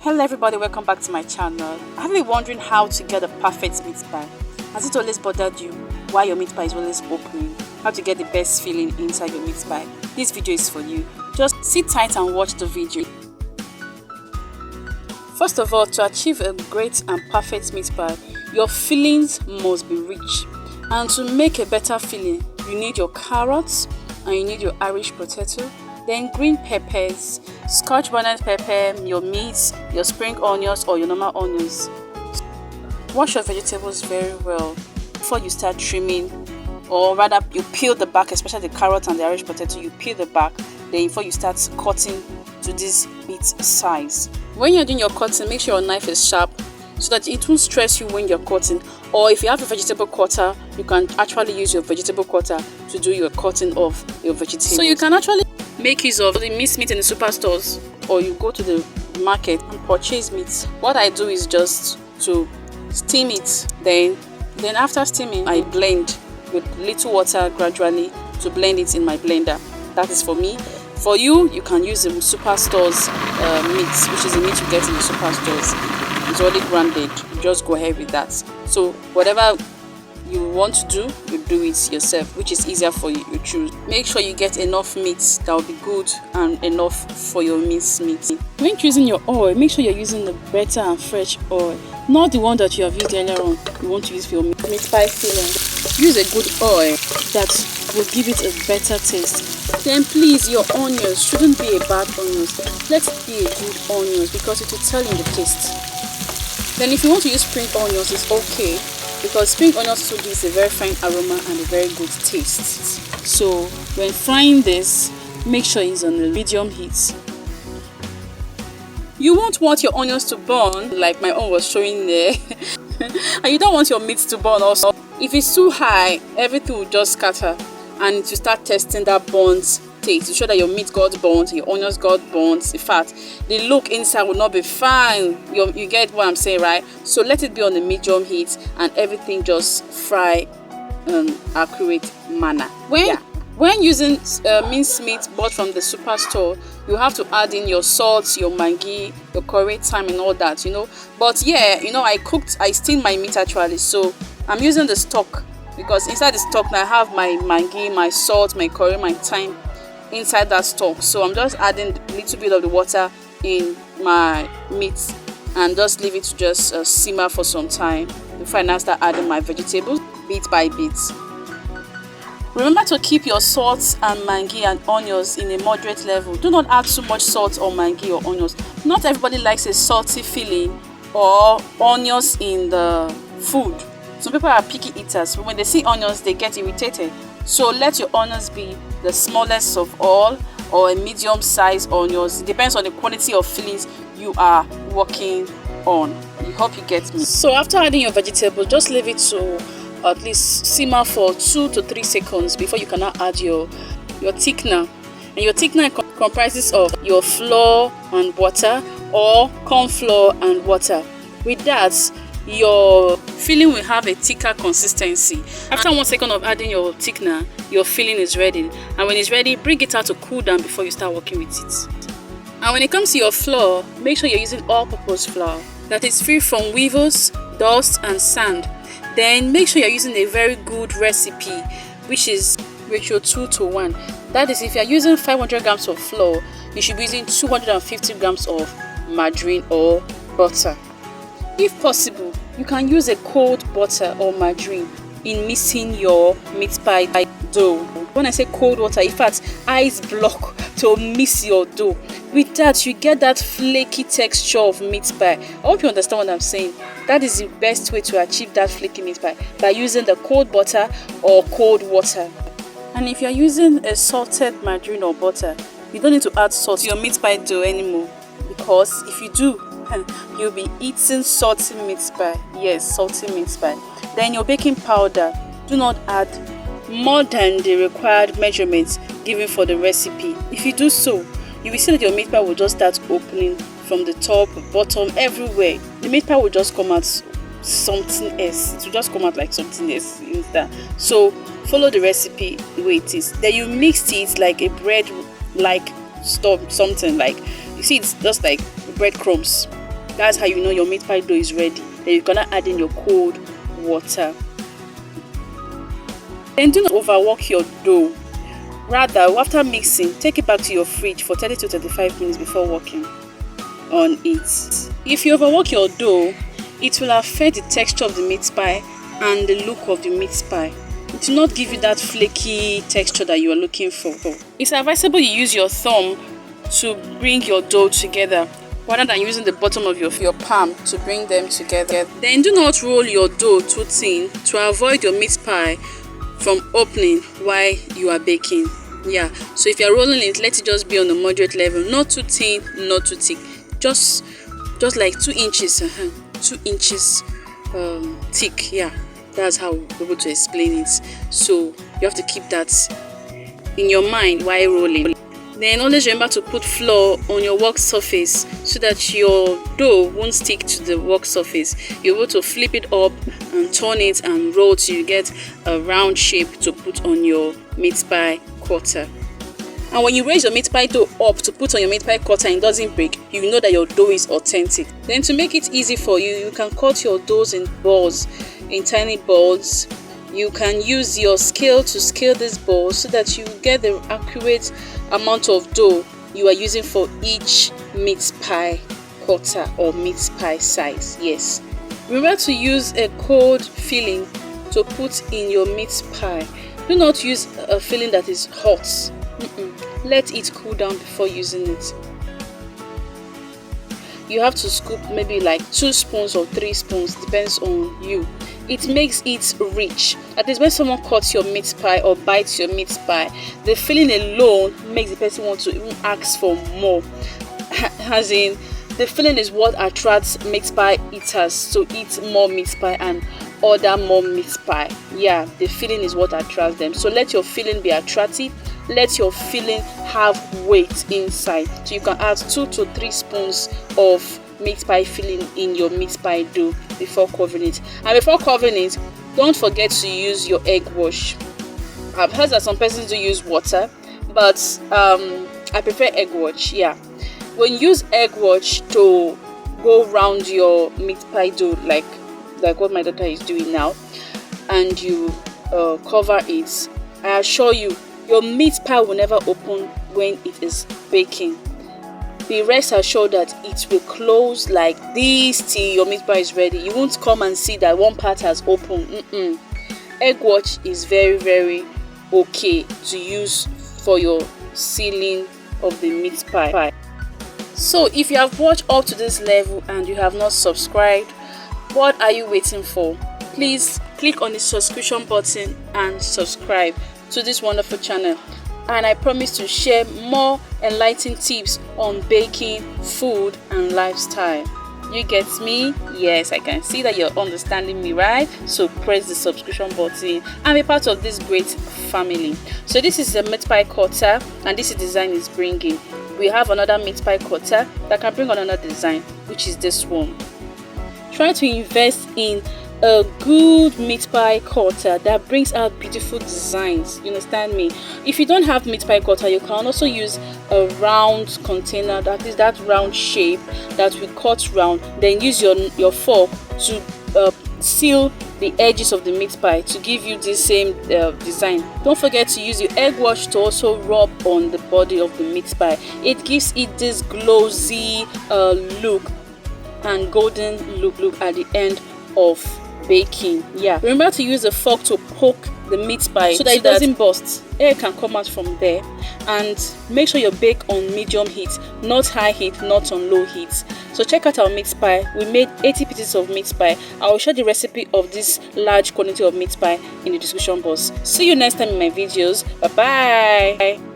Hello everybody, welcome back to my channel. Have you been wondering how to get a perfect meat pie? Has it always bothered you why your meat pie is always opening? How to get the best feeling inside your meat pie? This video is for you. Just sit tight and watch the video. First of all, to achieve a great and perfect meat pie, your fillings must be rich. And to make a better filling, you need your carrots and you need your Irish potato, then green peppers, scotch bonnet pepper, your meat, your spring onions or your normal onions. Wash your vegetables very well before you start trimming, or rather you peel the back, especially the carrot and the Irish potato. You peel the back then before you start cutting to this meat size. When you're doing your cutting, make sure your knife is sharp so that it won't stress you when you're cutting. Or if you have a vegetable cutter, you can actually use your vegetable cutter to do your cutting of your vegetables. So you can actually make use of the minced meat in the superstores, or you go to the market and purchase meat. What I do is just to steam it, then after steaming I blend with little water gradually to blend it in my blender. That is for me. For you, you can use the superstores meat, which is the meat you get in the superstores. It's already branded. You just go ahead with that. So whatever you want to do, you do it yourself, which is easier for you. You choose. Make sure you get enough meat that will be good and enough for your minced meat. When choosing your oil, make sure you're using the better and fresh oil, not the one that you have used earlier on. You want to use for your meat pie filling. Use a good oil that will give it a better taste. Then please, your onions shouldn't be a bad onions. Let it be a good onions because it will tell in the taste. Then if you want to use spring onions, it's okay, because spring onions too gives a very fine aroma and a very good taste. So when frying this, make sure it's on a medium heat. You won't want your onions to burn like my own was showing there. And you don't want your meat to burn also. If it's too high, everything will just scatter and it will start testing that burnt taste to show that your meat got burnt, your onions got burnt. In fact, the look inside will not be fine. You get what I'm saying, right? So let it be on a medium heat and everything just fry in accurate manner. When using minced meat bought from the superstore, you have to add in your salt, your maggi, your curry, thyme and all that, But yeah, I steamed my meat actually, so I'm using the stock, because inside the stock now I have my maggi, my salt, my curry, my thyme inside that stock. So I'm just adding a little bit of the water in my meat and just leave it to just simmer for some time before I now start adding my vegetables bit by bit. Remember to keep your salt and maggi and onions in a moderate level. Do not add too much salt or maggi or onions. Not everybody likes a salty filling or onions in the food. Some people are picky eaters, but when they see onions they get irritated. So let your onions be the smallest of all, or a medium sized onions. It depends on the quantity of fillings you are working on. I hope you get me. So after adding your vegetables, just leave it to at least simmer for 2 to 3 seconds before you can now add your thickener. And your thickener comprises of your flour and water, or corn flour and water. With that, your filling will have a thicker consistency. After 1 second of adding your thickener, your filling is ready. And when it's ready, bring it out to cool down before you start working with it. And when it comes to your flour, make sure you're using all-purpose flour that is free from weevils, dust and sand. Then make sure you're using a very good recipe, which is ratio 2:1. That is, if you're using 500 grams of flour, you should be using 250 grams of margarine or butter. If possible, you can use a cold butter or margarine in mixing your meat pie dough. When I say cold water, in fact, ice block to mix your dough. With that, you get that flaky texture of meat pie. I hope you understand what I'm saying. That is the best way to achieve that flaky meat pie, by using the cold butter or cold water. And if you're using a salted margarine or butter, you don't need to add salt to your meat pie dough anymore, because if you do, you'll be eating salty meat pie. Yes, salty meat pie. Then your baking powder, do not add more than the required measurements given for the recipe. If you do so, you will see that your meat pie will just start opening from the top, bottom, everywhere. The meat pie will just come out something else. It will just come out like something else in that. So follow the recipe the way it is. Then you mix it like a bread like something like, you see, it's just like breadcrumbs. That's how you know your meat pie dough is ready. Then you're gonna add in your cold water. Then do not overwork your dough. Rather, after mixing, take it back to your fridge for 30 to 35 minutes before working on it. If you overwork your dough, it will affect the texture of the meat pie and the look of the meat pie. It will not give you that flaky texture that you are looking for. It's advisable you use your thumb to bring your dough together rather than using the bottom of your palm to bring them together. Then do not roll your dough too thin to avoid your meat pie from opening while you are baking. Yeah, so if you're rolling it, let it just be on a moderate level, not too thin, not too thick, just like 2 inches 2 inches thick. Yeah, that's how we're able to explain it. So you have to keep that in your mind while rolling. Then always remember to put flour on your work surface so that your dough won't stick to the work surface. You're able to flip it up and turn it and roll till you get a round shape to put on your meat pie cutter. And when you raise your meat pie dough up to put on your meat pie cutter and it doesn't break, you know that your dough is authentic. Then to make it easy for you, you can cut your doughs in balls, in tiny balls. You can use your scale to scale these balls so that you get the accurate amount of dough you are using for each meat pie cutter or meat pie size. Yes. Remember to use a cold filling to put in your meat pie. Do not use a filling that is hot. Let it cool down before using it. You have to scoop maybe like 2 spoons or 3 spoons, depends on you. It makes it rich. At least when someone cuts your meat pie or bites your meat pie, the filling alone makes the person want to even ask for more. As in, the filling is what attracts meat pie eaters to eat more meat pie and order more meat pie. Yeah, the filling is what attracts them. So let your filling be attractive. Let your filling have weight inside. So you can add 2 to 3 spoons of meat pie filling in your meat pie dough before covering it. And before covering it, don't forget to use your egg wash. I've heard that some persons do use water, but I prefer egg wash. Yeah, when you use egg wash to go around your meat pie dough, like what my daughter is doing now, and you cover it, I assure you, your meat pie will never open when it is baking. Be rest assured that it will close like this till your meat pie is ready. You won't come and see that one part has opened. Egg wash is very, very okay to use for your sealing of the meat pie. So if you have watched up to this level and you have not subscribed, what are you waiting for? Please click on the subscription button and subscribe to this wonderful channel. And I promise to share more enlightening tips on baking, food and lifestyle. You get me? Yes, I can see that you're understanding me, right? So press the subscription button and be part of this great family. So this is the meat pie cutter and this is the design is bringing. We have another meat pie cutter that can bring on another design, which is this one. Try to invest in a good meat pie cutter that brings out beautiful designs. You understand me? If you don't have meat pie cutter, you can also use a round container, that is that round shape that we cut round, then use your fork to seal the edges of the meat pie to give you the same design. Don't forget to use your egg wash to also rub on the body of the meat pie. It gives it this glossy look and golden look at the end of baking. Yeah, remember to use a fork to poke the meat pie so that it doesn't burst. Air can come out from there. And make sure you bake on medium heat, not high heat, not on low heat. So check out our meat pie. We made 80 pieces of meat pie. I will share the recipe of this large quantity of meat pie in the description box. See you next time in my videos. Bye bye.